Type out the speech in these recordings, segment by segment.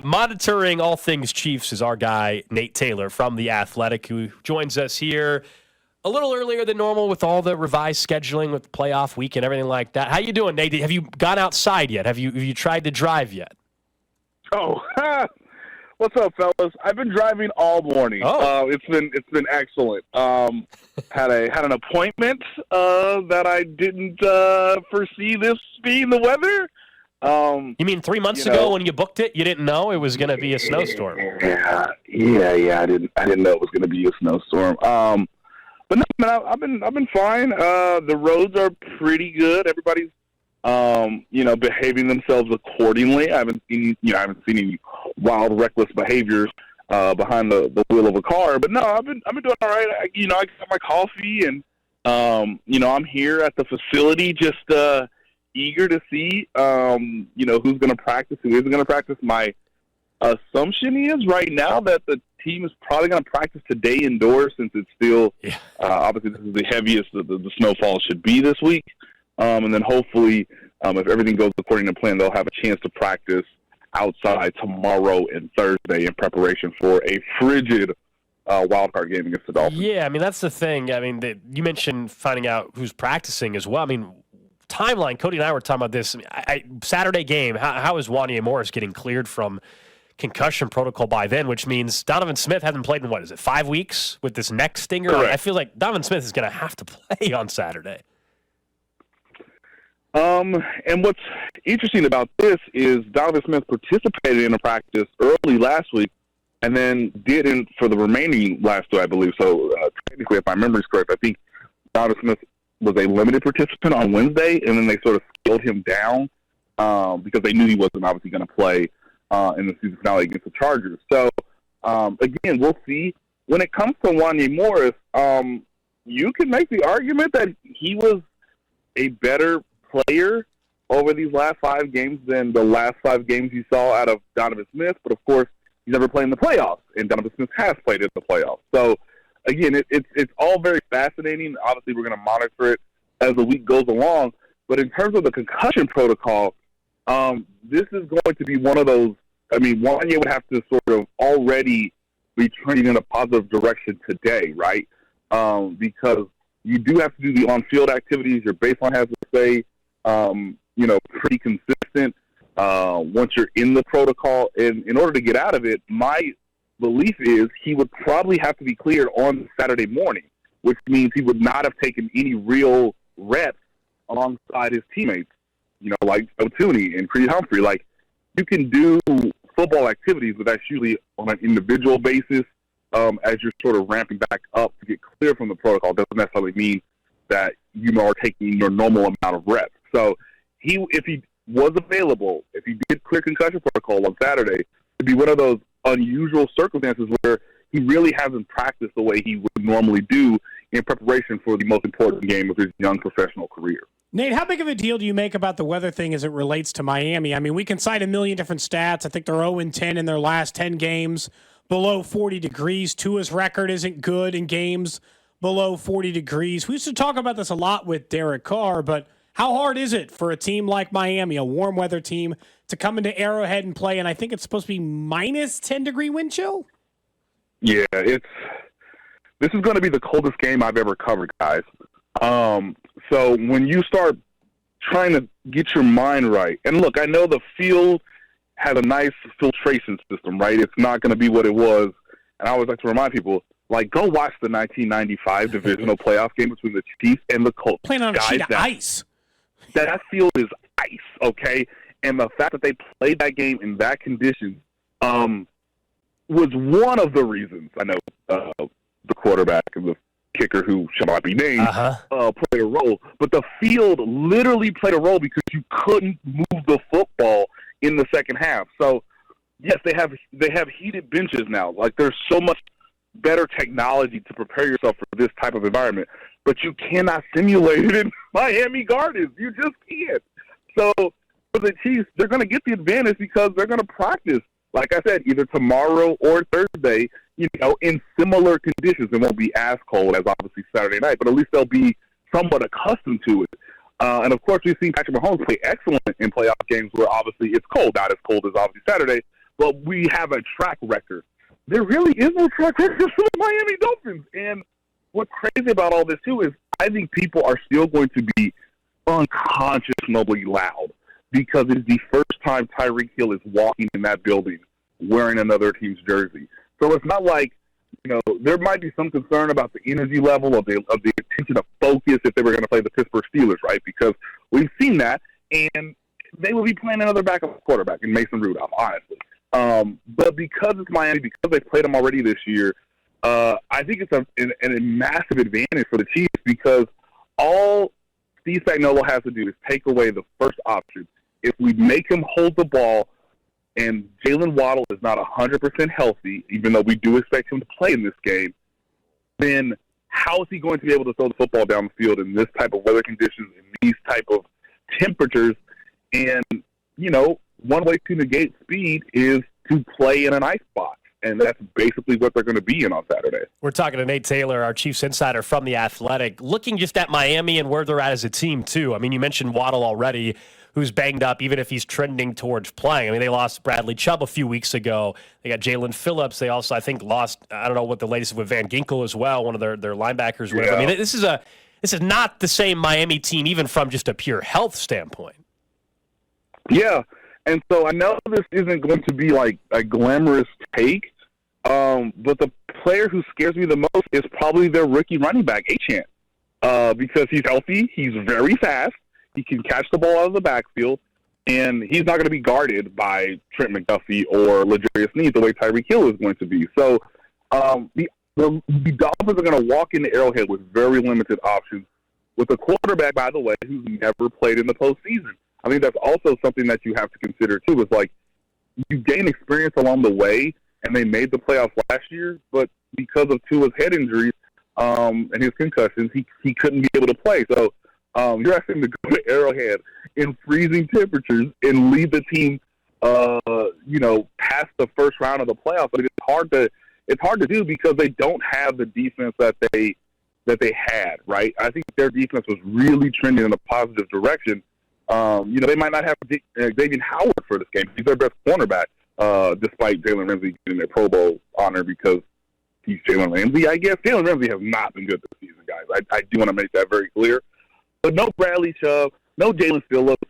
Monitoring all things Chiefs is our guy, Nate Taylor from The Athletic, who joins us here a little earlier than normal with all the revised scheduling with the playoff week and everything like that. How you doing, Nate? Have you gone outside yet? Have you tried to drive yet? Oh, what's up, fellas? I've been driving all morning. Oh. It's been excellent. Had an appointment that I didn't foresee this being the weather. You mean 3 months ago when you booked it, you didn't know it was going to be a snowstorm? Yeah. I didn't know it was going to be a snowstorm. But no, man, I've been fine. The roads are pretty good. Everybody's behaving themselves accordingly. I haven't seen any wild, reckless behaviors behind the wheel of a car. But no, I've been doing all right. I got my coffee, and I'm here at the facility, just eager to see who's going to practice, who isn't going to practice. My assumption is right now that the team is probably going to practice today indoors, since it's still obviously this is the heaviest the snowfall should be this week. And then hopefully, if everything goes according to plan, they'll have a chance to practice outside tomorrow and Thursday in preparation for a frigid wild card game against the Dolphins. Yeah, I mean, that's the thing. I mean, you mentioned finding out who's practicing as well. I mean, timeline, Cody and I were talking about this. Saturday game, how is Wanya Morris getting cleared from concussion protocol by then, which means Donovan Smith hasn't played in, 5 weeks with this neck stinger? Correct. I feel like Donovan Smith is going to have to play on Saturday. And what's interesting about this is Donovan Smith participated in a practice early last week and then didn't for the remaining last two, I believe. So technically, if my memory is correct, I think Donovan Smith was a limited participant on Wednesday, and then they sort of scaled him down because they knew he wasn't obviously going to play in the season finale against the Chargers. So, again, we'll see. When it comes to Wanya Morris, you can make the argument that he was a better player over these last 5 games than the last 5 games you saw out of Donovan Smith. But, of course, he's never played in the playoffs, and Donovan Smith has played in the playoffs. So, again, it's all very fascinating. Obviously, we're going to monitor it as the week goes along. But in terms of the concussion protocol, this is going to be one of those. I mean, Wanya would have to sort of already be trending in a positive direction today, right? Because you do have to do the on-field activities. Your baseline has to stay, pretty consistent once you're in the protocol. And in order to get out of it, my belief is he would probably have to be cleared on Saturday morning, which means he would not have taken any real reps alongside his teammates, like O'Toole and Creed Humphrey. Like, you can do football activities, but that's usually on an individual basis as you're sort of ramping back up to get clear from the protocol. It doesn't necessarily mean that you are taking your normal amount of reps. So if he was available, if he did clear concussion protocol on Saturday, it'd be one of those unusual circumstances where he really hasn't practiced the way he would normally do in preparation for the most important game of his young professional career. Nate, how big of a deal do you make about the weather thing as it relates to Miami? I mean, we can cite a million different stats. I think they're 0-10 in their last 10 games below 40 degrees. Tua's record isn't good in games below 40 degrees. We used to talk about this a lot with Derek Carr, but how hard is it for a team like Miami, a warm weather team, to come into Arrowhead and play? And I think it's supposed to be minus 10-degree wind chill. Yeah, this is going to be the coldest game I've ever covered, guys. So when you start trying to get your mind right, and look, I know the field has a nice filtration system, right? It's not going to be what it was. And I always like to remind people, go watch the 1995 divisional playoff game between the Chiefs and the Colts. Playing on a sheet of ice. That field is ice, okay? And the fact that they played that game in that condition was one of the reasons. I know the quarterback and the kicker, who shall not be named, played a role. But the field literally played a role because you couldn't move the football in the second half. So, yes, they have heated benches now. Like, there's so much better technology to prepare yourself for this type of environment. But you cannot simulate it in Miami Gardens. You just can't. So, for the Chiefs, they're going to get the advantage because they're going to practice, like I said, either tomorrow or Thursday, in similar conditions. It won't be as cold as obviously Saturday night, but at least they'll be somewhat accustomed to it. And, of course, we've seen Patrick Mahomes play excellent in playoff games where obviously it's cold. Not as cold as obviously Saturday, but we have a track record. There really is no track record for the Miami Dolphins. And what's crazy about all this, too, is I think people are still going to be unconscionably loud because it's the first time Tyreek Hill is walking in that building wearing another team's jersey. So it's not like, there might be some concern about the energy level of the attention of focus if they were going to play the Pittsburgh Steelers, right? Because we've seen that, and they will be playing another backup quarterback in Mason Rudolph, honestly. But because it's Miami, because they played them already this year, I think it's a massive advantage for the Chiefs because all Steve Spagnuolo has to do is take away the first option. If we make him hold the ball and Jalen Waddle is not 100% healthy, even though we do expect him to play in this game, then how is he going to be able to throw the football down the field in this type of weather conditions, in these type of temperatures? And, one way to negate speed is to play in an ice box. And that's basically what they're going to be in on Saturday. We're talking to Nate Taylor, our Chiefs insider from The Athletic, looking just at Miami and where they're at as a team, too. I mean, you mentioned Waddle already, who's banged up, even if he's trending towards playing. I mean, they lost Bradley Chubb a few weeks ago. They got Jalen Phillips. They also, I think, lost, I don't know what the latest is with Van Ginkel as well, one of their linebackers. Whatever. I mean, this is not the same Miami team, even from just a pure health standpoint. Yeah. And so I know this isn't going to be like a glamorous take, but the player who scares me the most is probably their rookie running back, Achane, because he's healthy, he's very fast, he can catch the ball out of the backfield, and he's not going to be guarded by Trent McDuffie or L'Jarius Sneed the way Tyreek Hill is going to be. So the Dolphins are going to walk into Arrowhead with very limited options, with a quarterback, by the way, who's never played in the postseason. I think that's also something that you have to consider, too, is like you gain experience along the way, and they made the playoffs last year, but because of Tua's head injuries and his concussions, he couldn't be able to play. So you're asking him to go to Arrowhead in freezing temperatures and lead the team, past the first round of the playoffs. But it's hard to do because they don't have the defense that they had, right? I think their defense was really trending in a positive direction. They might not have Xavier Howard for this game. He's their best cornerback, despite Jalen Ramsey getting their Pro Bowl honor because he's Jalen Ramsey, I guess. Jalen Ramsey has not been good this season, guys. I do want to make that very clear. But no Bradley Chubb, no Jalen Phillips,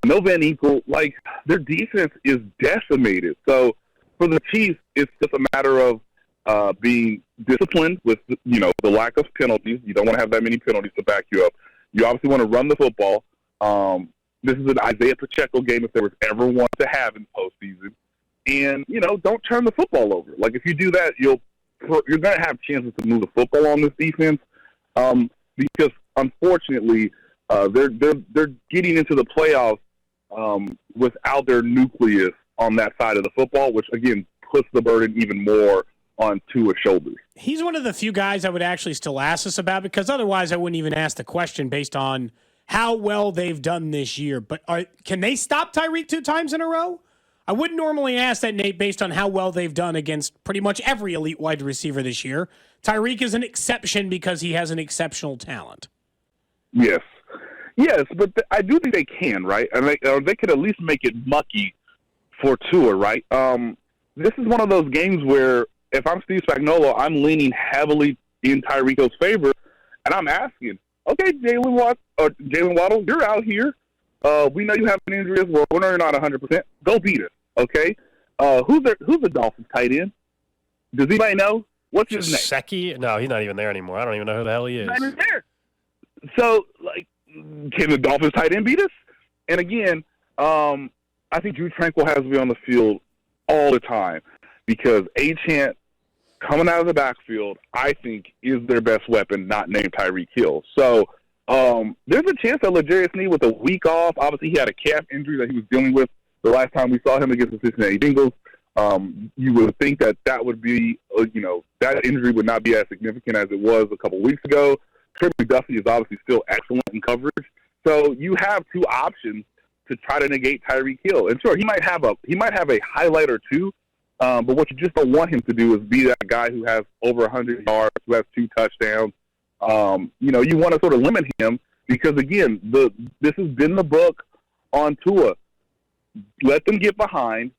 no Van Ginkel. Like, their defense is decimated. So for the Chiefs, it's just a matter of being disciplined with, the lack of penalties. You don't want to have that many penalties to back you up. You obviously want to run the football. This is an Isaiah Pacheco game if there was ever one to have in the postseason. And, don't turn the football over. Like, if you do that, you're going to have chances to move the football on this defense because, unfortunately, they're getting into the playoffs without their nucleus on that side of the football, which, again, puts the burden even more on Tua's shoulders. He's one of the few guys I would actually still ask this about because otherwise I wouldn't even ask the question based on how well they've done this year. But can they stop Tyreek 2 times in a row? I wouldn't normally ask that, Nate, based on how well they've done against pretty much every elite wide receiver this year. Tyreek is an exception because he has an exceptional talent. Yes, but I do think they can, right? And they could at least make it mucky for Tua, right? This is one of those games where if I'm Steve Spagnuolo, I'm leaning heavily in Tyreek Hill's favor, and I'm asking, okay, Jalen Waddle, you're out here. We know you have an injury as well. We know you're not 100%. Go beat us, okay? Who's the Dolphins tight end? Does anybody know? What's his name? Gesicki? No, he's not even there anymore. I don't even know who the hell he is. Not even there. So, can the Dolphins tight end beat us? And again, I think Drew Tranquill has to be on the field all the time because Achane coming out of the backfield, I think, is their best weapon, not named Tyreek Hill. So there's a chance that L'Jarius Sneed with a week off, obviously he had a calf injury that he was dealing with the last time we saw him against the Cincinnati Bengals. You would think that would be, that injury would not be as significant as it was a couple weeks ago. Trent McDuffie is obviously still excellent in coverage. So you have two options to try to negate Tyreek Hill. And sure, he might have a highlight or two, but what you just don't want him to do is be that guy who has over 100 yards, who has 2 touchdowns. You want to sort of limit him because, again, this has been the book on Tua. Let them get behind.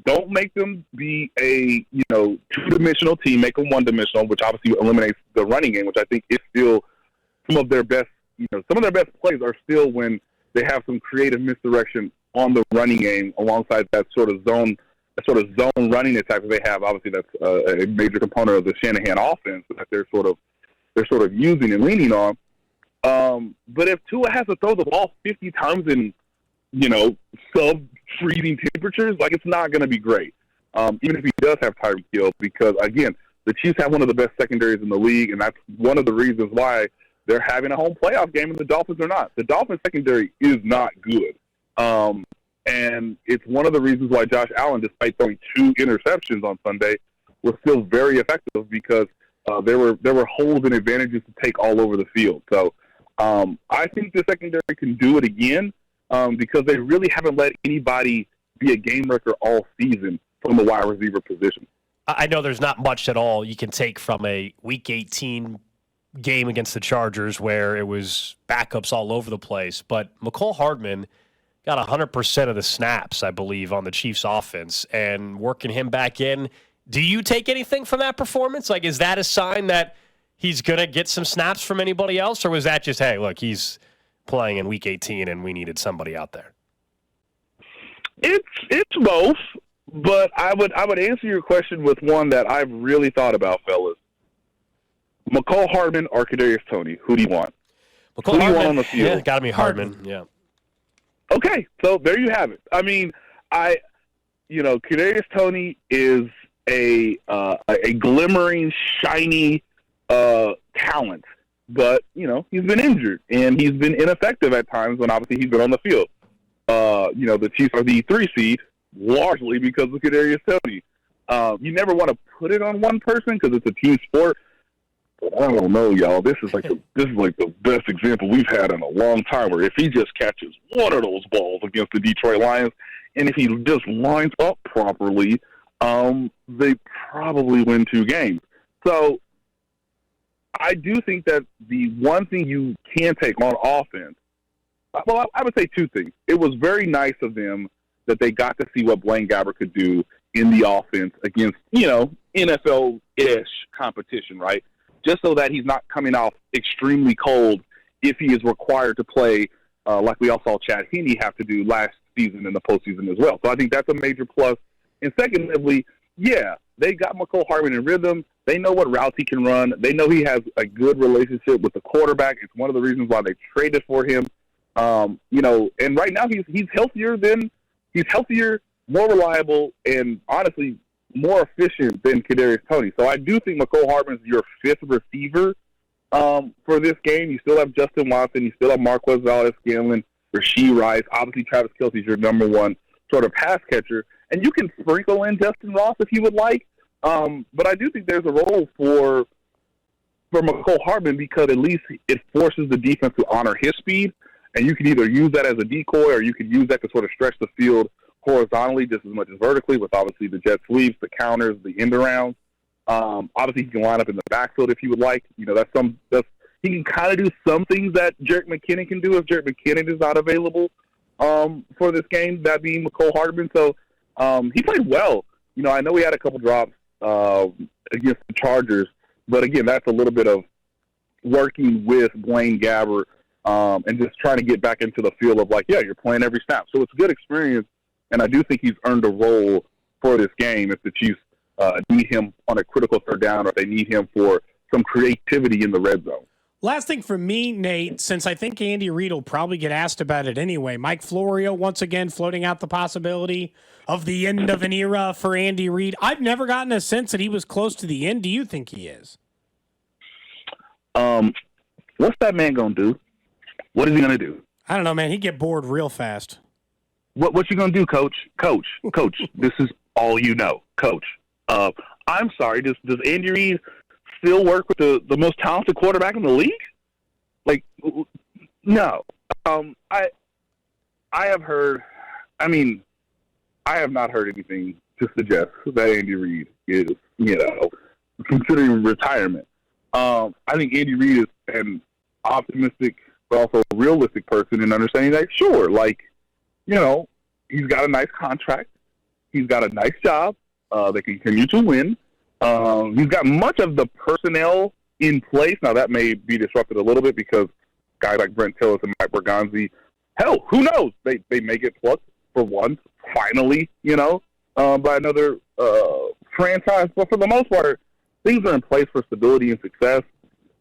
Don't make them be a, two-dimensional team. Make them one-dimensional, which obviously eliminates the running game, which I think is still some of their best, some of their best plays are still when they have some creative misdirection on the running game alongside that sort of zone running attack that they have. Obviously, that's a major component of the Shanahan offense that they're sort of using and leaning on. But if Tua has to throw the ball 50 times in, sub-freezing temperatures, it's not going to be great. Even if he does have Tyreek Hill, because, again, the Chiefs have one of the best secondaries in the league, and that's one of the reasons why they're having a home playoff game and the Dolphins are not. The Dolphins secondary is not good. And it's one of the reasons why Josh Allen, despite throwing 2 interceptions on Sunday, was still very effective because there were holes and advantages to take all over the field. So I think the secondary can do it again because they really haven't let anybody be a game wrecker all season from the wide receiver position. I know there's not much at all you can take from a Week 18 game against the Chargers where it was backups all over the place, but McCole Hardman got 100% of the snaps, I believe, on the Chiefs offense, and working him back in. Do you take anything from that performance? Is that a sign that he's going to get some snaps from anybody else, or was that just, hey, look, he's playing in Week 18 and we needed somebody out there? It's both, but I would answer your question with one that I've really thought about, fellas. McCole Hardman or Kadarius Toney, who do you want? McCole who do you Hardman, want on the field? Yeah, got to be Hardman. Yeah. Okay, so there you have it. I mean, Kadarius Toney is a glimmering, shiny talent, but he's been injured and he's been ineffective at times when obviously he's been on the field. The Chiefs are the 3 seed largely because of Kadarius Toney. You never want to put it on one person because it's a team sport. But I don't know, y'all. This is like the best example we've had in a long time. Where if he just catches one of those balls against the Detroit Lions, and if he just lines up properly, they probably win 2 games. So I do think that the one thing you can take on offense, well, I would say 2 things. It was very nice of them that they got to see what Blaine Gabbert could do in the offense against, NFL-ish competition, right? Just so that he's not coming off extremely cold if he is required to play like we all saw Chad Henne have to do last season in the postseason as well. So I think that's a major plus. And secondly, yeah, they got McCole Hardman in rhythm. They know what routes he can run. They know he has a good relationship with the quarterback. It's one of the reasons why they traded for him. And right now he's healthier, more reliable, and honestly more efficient than Kadarius Toney. So I do think McCole Hardman is your 5th receiver for this game. You still have Justin Watson. You still have Marquez Valdes-Scantling, Rashee Rice. Obviously, Travis Kelce's your number 1 sort of pass catcher. And you can sprinkle in Justin Ross if you would like. But I do think there's a role for McCole Hardman because at least it forces the defense to honor his speed. And you can either use that as a decoy or you can use that to sort of stretch the field horizontally just as much as vertically with obviously the jet sweeps, the counters, the end arounds. Obviously, he can line up in the backfield if you would like. He can kind of do some things that Jerick McKinnon can do if Jerick McKinnon is not available for this game, that being McCole Hardman. So he played well. I know he had a couple drops against the Chargers, but again, that's a little bit of working with Blaine Gabbert and just trying to get back into the feel of you're playing every snap. So it's a good experience. And I do think he's earned a role for this game if the Chiefs need him on a critical 3rd down or if they need him for some creativity in the red zone. Last thing for me, Nate, since I think Andy Reid will probably get asked about it anyway, Mike Florio once again floating out the possibility of the end of an era for Andy Reid. I've never gotten a sense that he was close to the end. Do you think he is? What's that man going to do? What is he going to do? I don't know, man. He'd get bored real fast. What you gonna do, Coach? Coach, this is all you know, Coach. I'm sorry. Does Andy Reid still work with the most talented quarterback in the league? No. I have heard. I mean, I have not heard anything to suggest that Andy Reid is, considering retirement. I think Andy Reid is an optimistic but also a realistic person in understanding that, sure, he's got a nice contract. He's got a nice job. They continue to win. He's got much of the personnel in place. Now, that may be disrupted a little bit because guys like Brent Tillis and Mike Berganzi, hell, who knows? They may get plucked for once, finally, by another franchise. But for the most part, things are in place for stability and success.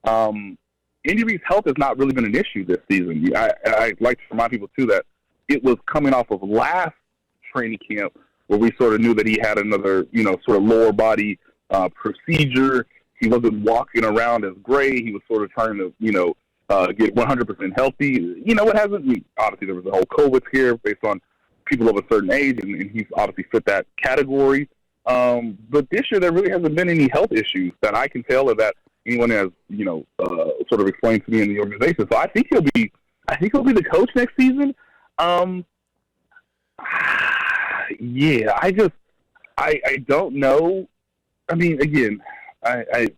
Andy Reid's health has not really been an issue this season. I like to remind people, too, that it was coming off of last training camp where we sort of knew that he had another, sort of lower body procedure. He wasn't walking around as great. He was sort of trying to, get 100% healthy. It hasn't. Obviously, there was a whole COVID scare based on people of a certain age, and he's obviously fit that category. But this year, there really hasn't been any health issues that I can tell or that anyone has, sort of explained to me in the organization. So I think he'll be the coach next season. Yeah, I don't know. I mean, again, I'm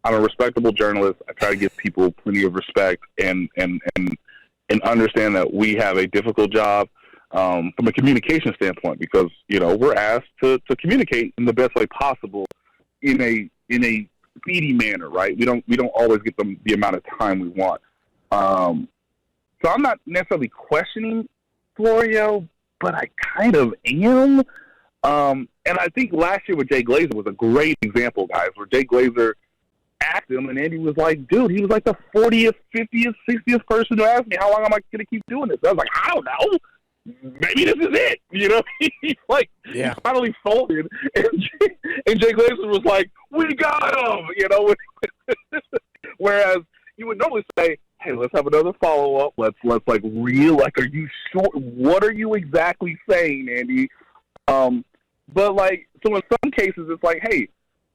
a respectable journalist. I try to give people plenty of respect and understand that we have a difficult job from a communication standpoint because, we're asked to communicate in the best way possible in a speedy manner, right? We don't always get the amount of time we want. So I'm not necessarily questioning Florio, but I kind of am. And I think last year with Jay Glazer was a great example, guys, where Jay Glazer asked him, and Andy was like, dude, he was like the 40th, 50th, 60th person to ask me, how long am I going to keep doing this? I was like, I don't know. Maybe this is it. He's like, He finally folded, and Jay Glazer was like, we got him, Whereas you would normally say, hey, let's have another follow-up. Let's are you sure? What are you exactly saying, Andy? But so in some cases, it's like, hey,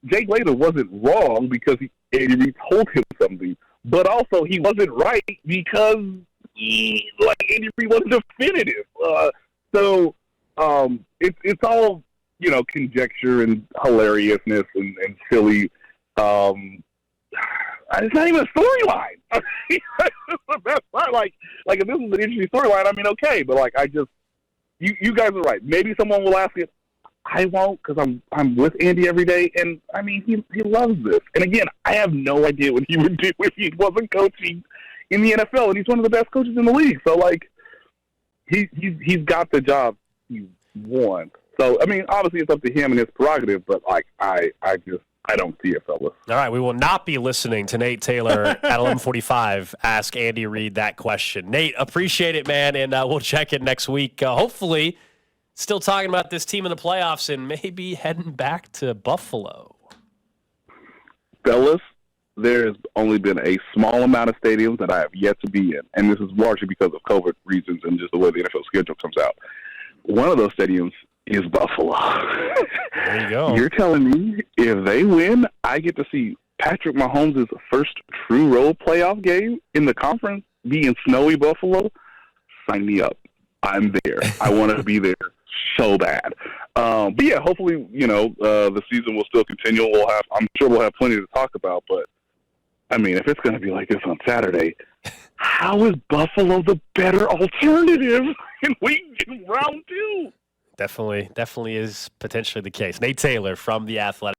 Jay Glazer wasn't wrong because Andy Reid told him something, but also he wasn't right because Andy Reid wasn't definitive. So it's all conjecture and hilariousness and silly. It's not even a storyline. That's the best part. If this was an interesting storyline, I mean, okay, but you guys are right. Maybe someone will ask it. I won't because I'm with Andy every day, and I mean he loves this. And again, I have no idea what he would do if he wasn't coaching in the NFL, and he's one of the best coaches in the league. So he's got the job he wants. So I mean, obviously it's up to him and his prerogative, but I don't see it, fellas. All right, we will not be listening to Nate Taylor at 11:45 ask Andy Reid that question. Nate, appreciate it, man, and we'll check it next week. Hopefully, still talking about this team in the playoffs and maybe heading back to Buffalo. Fellas, there has only been a small amount of stadiums that I have yet to be in, and this is largely because of COVID reasons and just the way the NFL schedule comes out. One of those stadiums is Buffalo. There you go. You're telling me if they win, I get to see Patrick Mahomes' first true road playoff game in the conference be in snowy Buffalo? Sign me up. I'm there. I want to be there so bad. But yeah, hopefully, the season will still continue. I'm sure we'll have plenty to talk about, but I mean, if it's going to be like this on Saturday, how is Buffalo the better alternative in round two? Definitely is potentially the case. Nate Taylor from The Athletic.